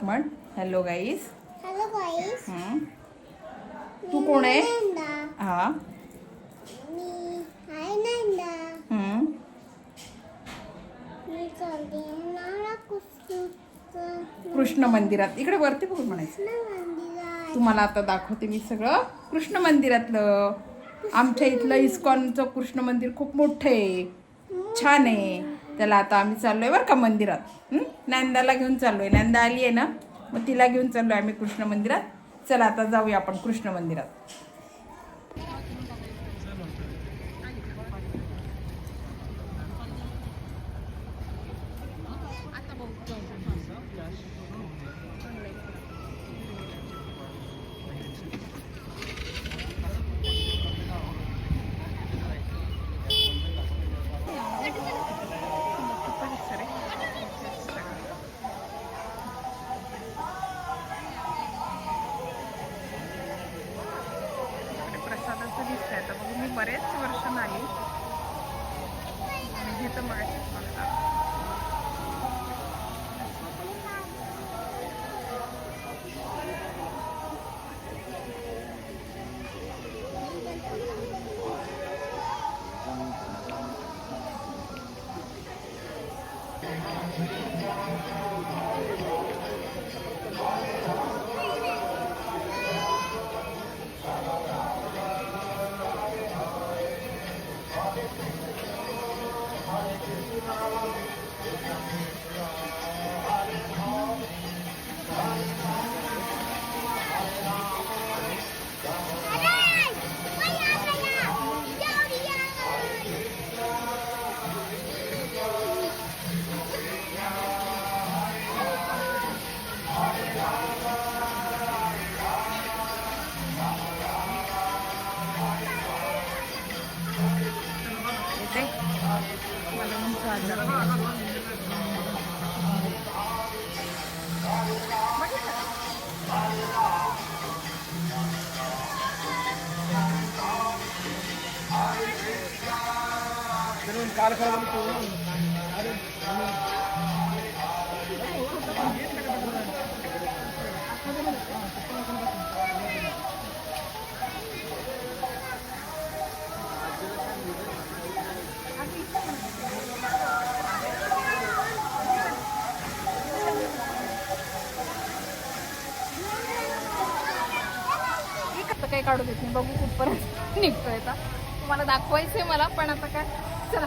म्हण हॅलो गाईस. हॅलो गाईस. तू कोण आहे? हा, मी आहे नंदा. मी चालली नाला कृष्ण मंदिरात. इकडे वरती बघून म्हणायचं. मंदिरात. तुम्हाला आता दाखवते मी सगळं कृष्ण मंदिरातलं. आमच्या इथलं इस्कॉनचं कृष्ण मंदिर खूप मोठं आहे, छान आहे. त्याला आता आम्ही चाललोय बरं का मंदिरात. नंदाला घेऊन चाललोय. नंदा आली आहे ना, मग तिला घेऊन चाललोय आम्ही कृष्ण मंदिरात. चला आता जाऊया आपण कृष्ण मंदिरात. प्रसादाचं दिसतंय आता बघू. मी बरेच वर्ष नाही तर माहितीच मला. काही काढू देत नाही. बघू कुठपर्यंत निघतोय. आता तुम्हाला दाखवायचंय मला, पण आता काय. चला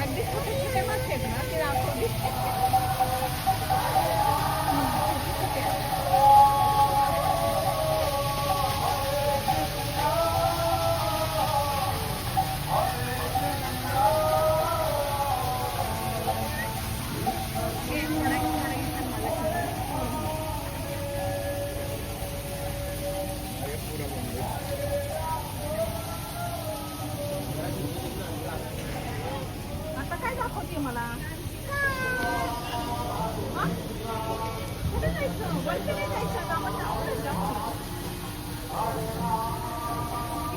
अगदी छोटे छोटे मासे आहेत ना ते दाखवली. आता काय दाखवते मला? हा? कुठे जायचं? वरती नाही जायचं का? आपण जाऊनच जाऊ.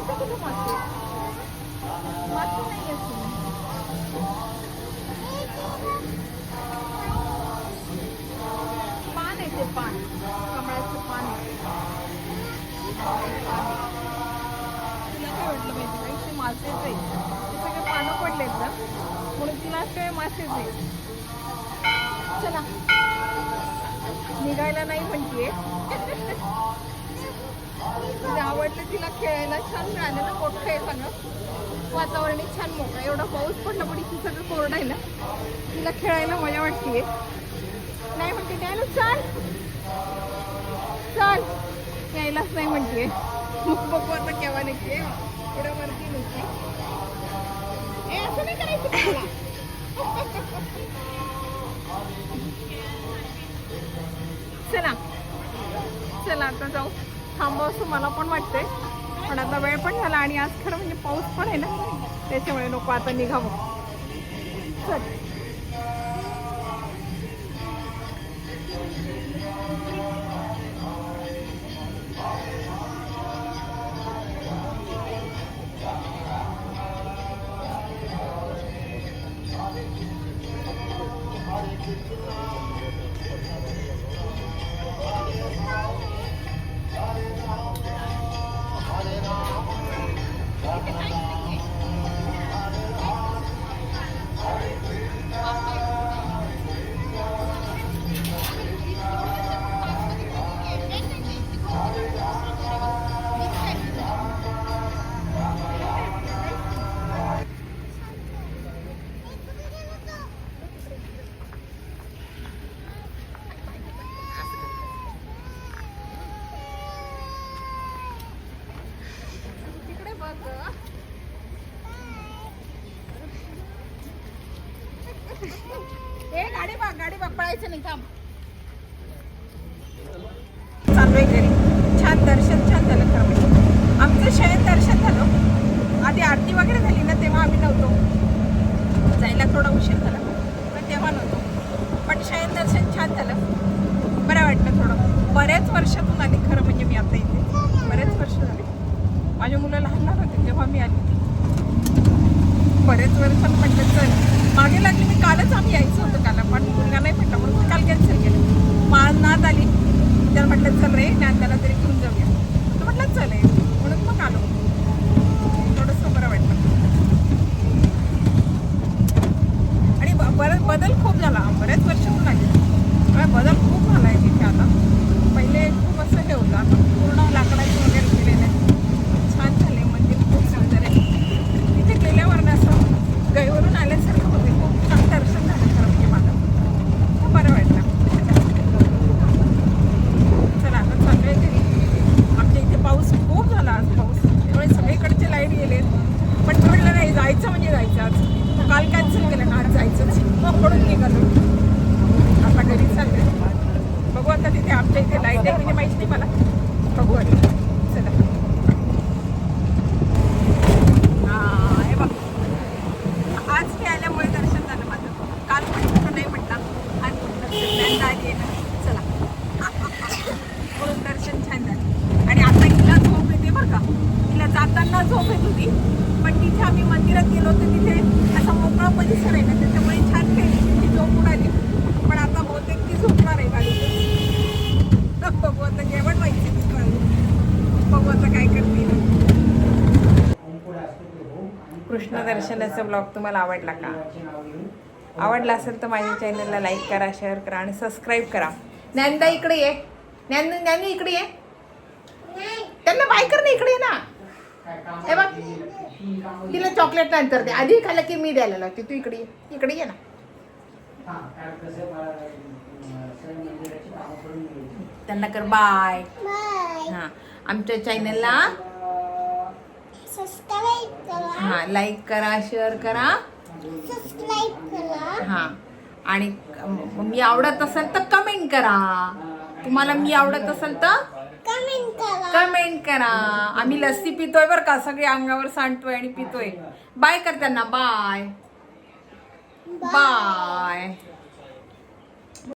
इथं कुठे मासे? मासे नाही असून. पान आहे ते पान. कमळाचं पान आहे. तुला काय वाटलं माहिती का? इथे मासेच आहे. ते सगळे पानं पडलेत ना म्हणून तिला काय मासेच आहे. चला निघायला नाही म्हणतीये. तुला आवडलं तिला खेळायला छान मिळालं ना. मोठं आहे सगळं वातावरण छान मोठं. एवढा पाऊस पडला पण इथे सगळं कोरडं आहे ना. तिला खेळायला मजा वाटतेय. नाही म्हणते द्यायला चाल चाल यायलाच नाही म्हणते. मग बघू आता केव्हा निघते. एवढं वरती नव्हती. असं नाही करायचं तुम्हाला. चला चला आता जाऊ. थांबावं असं मला पण वाटतंय पण आता वेळ पण झाला आणि आज खरं म्हणजे पाऊस पण आहे ना त्याच्यामुळे नको आता निघावं. चल गाडी बघ पळायचं नाही. थांब चाललोय घरी. छान दर्शन छान झालं खरं म्हणजे. आमचं शयन दर्शन झालं. आधी आरती वगैरे झाली ना तेव्हा आम्ही नव्हतो. जायला थोडा उशीर झाला पण तेव्हा नव्हतो. पण शयन दर्शन छान झालं. बरं वाटलं थोडं. बऱ्याच वर्षातून आली खरं म्हणजे मी आता इथे. बरेच वर्ष झाले. माझ्या मुलं लहान लहान होते तेव्हा मी आली. बरेच वर्षात म्हटलं चल मागे लागली. मी कालच आम्ही यायचं होतं काल पण मुलगा नाही म्हटलं म्हणून मी काल कॅन्सल केलं. नाद आली त्याला म्हटलं चल रे नांदाला तरी घेऊन जाऊया. तर म्हटलं चल म्हणून मग आलो. थोडंसं बरं वाटलं. आणि बदल खूप झाला. बऱ्याच वर्षातून आली. बदल खूप झाला आहे तिथे आता. पहिले खूप असं हे होतं. आता पूर्ण लाकडाचं वगैरे केलेलं आहे. छान झाले. मंदिर खूप सुंदर आहे. तिथे गेल्यावर ना असं गैवरून आल्यासारखं होते. खूप छान दर्शन झालं खरं म्हणजे माझं. बरं वाटलं. चला आता चालू आहे घरी. आमच्या इथे पाऊस खूप झाला आज. पाऊस त्यामुळे सगळीकडचे लाईट गेले. पण म्हटलं नाही जायचं म्हणजे जायचं आज. काल कॅन्सल केलं ना आज जायचंच. मग पडून निघालो. आता घरी चालले. बघू आता तिथे आमच्या इथे लाईट आहे म्हणजे माहीत नाही मला. बघू आता. चला हे बघ आज मी आल्यामुळे दर्शन झालं माझं. काल पण नाही म्हटलं आज दर्शन आली आहे ना. चला म्हणून दर्शन छान झालं. आणि आता हिला झोप येते बरं का. हिला जाताना झोप येत होती पण तिथे आम्ही मंदिरात गेलो होतो. तिथे असा मोकळा परिसर आहे ना त्याच्यामुळे छान खेळली. ती झोप उडाली. पण आता बहुतेक ती झोपणार आहे गाडीत. बघू आता जेवण व्हायची बघू आता काय करते. कृष्ण दर्शनाचा ब्लॉग तुम्हाला आवडला का? आवडला असेल तर माझ्या चॅनलला लाईक करा, शेअर करा आणि सबस्क्राईब करा. ज्ञानदा इकडे ये, ज्ञानू इकडे ये, त्यांना बाय कर ना, इकडे ये ना. हे बघ, तिला चॉकलेट नंतर दे, आधी खाल्लं की मी द्यायला लागते. तू इकडे ये ना. त्यांना कर बाय. बाय. हां, आमच्या चॅनलला सबस्क्राईब करा. हां लाईक करा, शेअर करा. सबस्क्राईब करा. हां आणि मी आवडत असेल तर कमेंट करा. तुम्हाला मी आवडत असेल तर कमेंट करा. कमेंट करा. आम्ही लस्सी पितोय बरं का, सगळे अंगावर सांडतोय आणि पितोय. बाय कर त्यांना, बाय बाय.